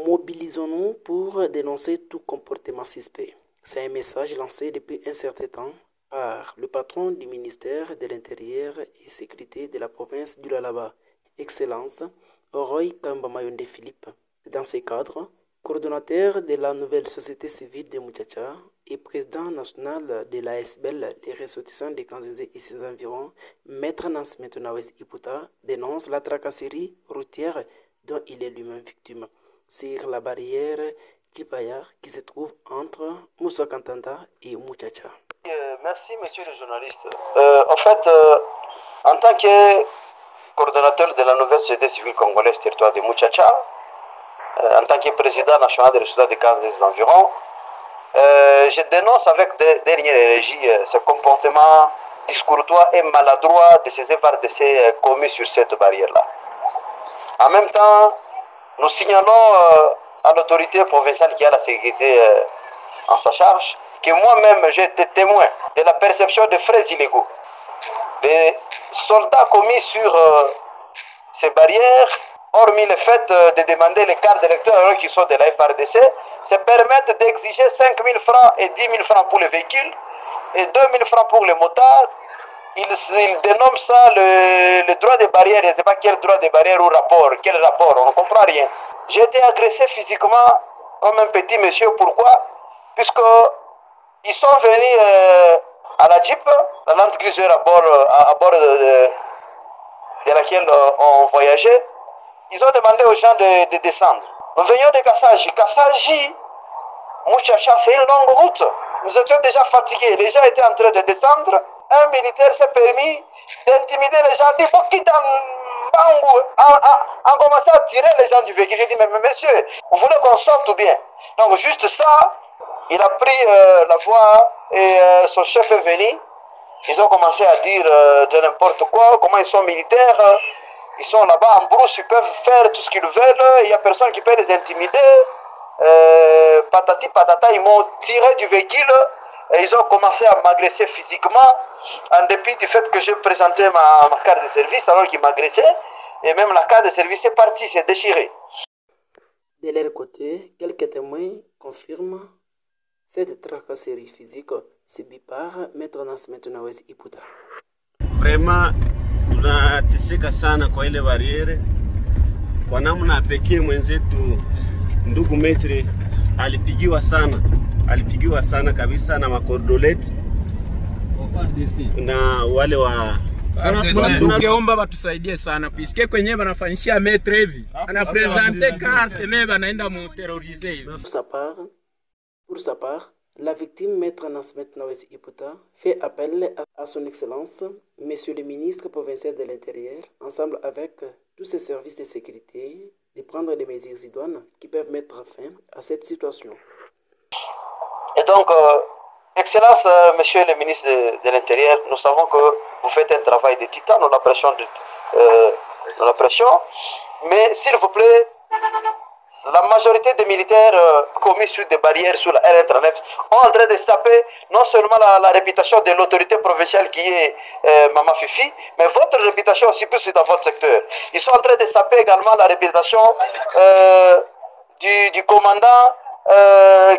Mobilisons-nous pour dénoncer tout comportement suspect. C'est un message lancé depuis un certain temps par le patron du ministère de l'Intérieur et Sécurité de la province du Lualaba, Excellence Roy Kamba-Mayonde Philippe. Dans ce cadre, coordonnateur de la nouvelle société civile de Muchacha et président national de l'ASBEL, les ressortissants de Kanzézé et ses environs, Maître Nance Metonawes Iputa dénonce la tracasserie routière dont il est lui-même victime sur la barrière Kipaya qui se trouve entre Moussa Kantanda et Muchacha. Merci, monsieur le journaliste. En tant que coordonnateur de la nouvelle société civile congolaise territoire de Muchacha, en tant que président national des résultats de 15 des environs, je dénonce avec dernière énergie ce comportement discourtois et maladroit de ces FARDC commis sur cette barrière-là. En même temps, nous signalons à l'autorité provinciale qui a la sécurité en sa charge que moi-même j'ai été témoin de la perception de frais illégaux. Les soldats commis sur ces barrières, hormis le fait de demander les cartes d'électeurs qui sont de la FARDC, se permettent d'exiger 5 000 francs et 10 000 francs pour les véhicules et 2 000 francs pour les motards. Ils dénomment ça le droit de barrière. Je ne sais pas quel droit de barrière ou rapport, quel rapport, on ne comprend rien. J'ai été agressé physiquement comme un petit monsieur. Pourquoi? Puisqu'ils sont venus à la Jeep, la Land Cruiser à bord de laquelle on voyageait. Ils ont demandé aux gens de descendre. Nous venions de Kassaji. Kassaji, Muchacha, c'est une longue route. Nous étions déjà fatigués. Les gens étaient en train de descendre. Un militaire s'est permis d'intimider les gens. Il dit, en commençant à tirer les gens du véhicule. J'ai dit, mais monsieur, vous voulez qu'on sorte ou bien? Donc juste ça, il a pris la voie et son chef est venu. Ils ont commencé à dire de n'importe quoi, comment ils sont militaires. Ils sont là-bas en brousse, ils peuvent faire tout ce qu'ils veulent. Il n'y a personne qui peut les intimider. Patati patata, ils m'ont tiré du véhicule. Et ils ont commencé à m'agresser physiquement, en dépit du fait que j'ai présenté ma carte de service alors qu'ils m'agressaient. Et même la carte de service est partie, c'est déchiré. De leur côté, quelques témoins confirment cette tracasserie physique subie par Maître Nance Metonawes Iputa. Vraiment, tunateseka sana kwa ile bariere. Kwa namna pekee mwenzetu ndugu Metre alipigiwa sana kabisa na makordoleti na wale wa tungeomba batusaidie sana puisque kwenye banafanyishia Metre hivi anapresente carte mais banaenda mu terroriser hivi. Pour sa part, la victime Maître Nance Metonawes Iputa fait appel à son excellence, monsieur le ministre provincial de l'Intérieur, ensemble avec tous ses services de sécurité, de prendre des mesures idoines qui peuvent mettre fin à cette situation. Et donc, Excellence, monsieur le ministre de l'Intérieur, nous savons que vous faites un travail de titan, nous l'apprécions, mais s'il vous plaît, la majorité des militaires commis sur des barrières sur la R39 sont en train de saper non seulement la réputation de l'autorité provinciale qui est Mama Fifi, mais votre réputation aussi plus dans votre secteur. Ils sont en train de saper également la réputation du commandant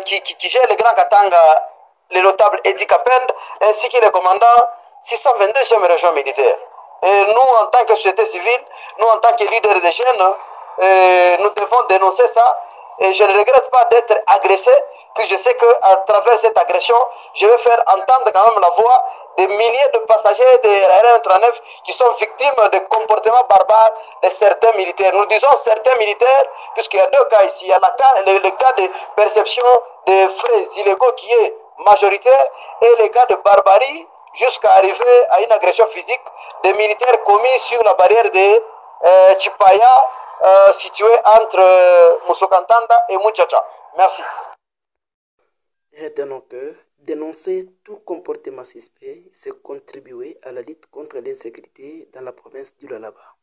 qui gère le Grand Katanga, le notable Edi Kapend, ainsi que le commandant 622e région militaire. Et nous, en tant que société civile, nous, en tant que leaders des jeunes, nous devons dénoncer ça. Et je ne regrette pas d'être agressé, puis je sais qu'à travers cette agression, je vais faire entendre quand même la voix des milliers de passagers de la R39 qui sont victimes de comportements barbares de certains militaires. Nous disons certains militaires, puisqu'il y a deux cas ici. Il y a le cas de perception des frais illégaux qui est majoritaire et le cas de barbarie jusqu'à arriver à une agression physique des militaires commis sur la barrière de Chipaya, situé entre Moussokantanda et Muchacha. Merci. Retenons que dénoncer tout comportement suspect, c'est contribuer à la lutte contre l'insécurité dans la province du Lualaba.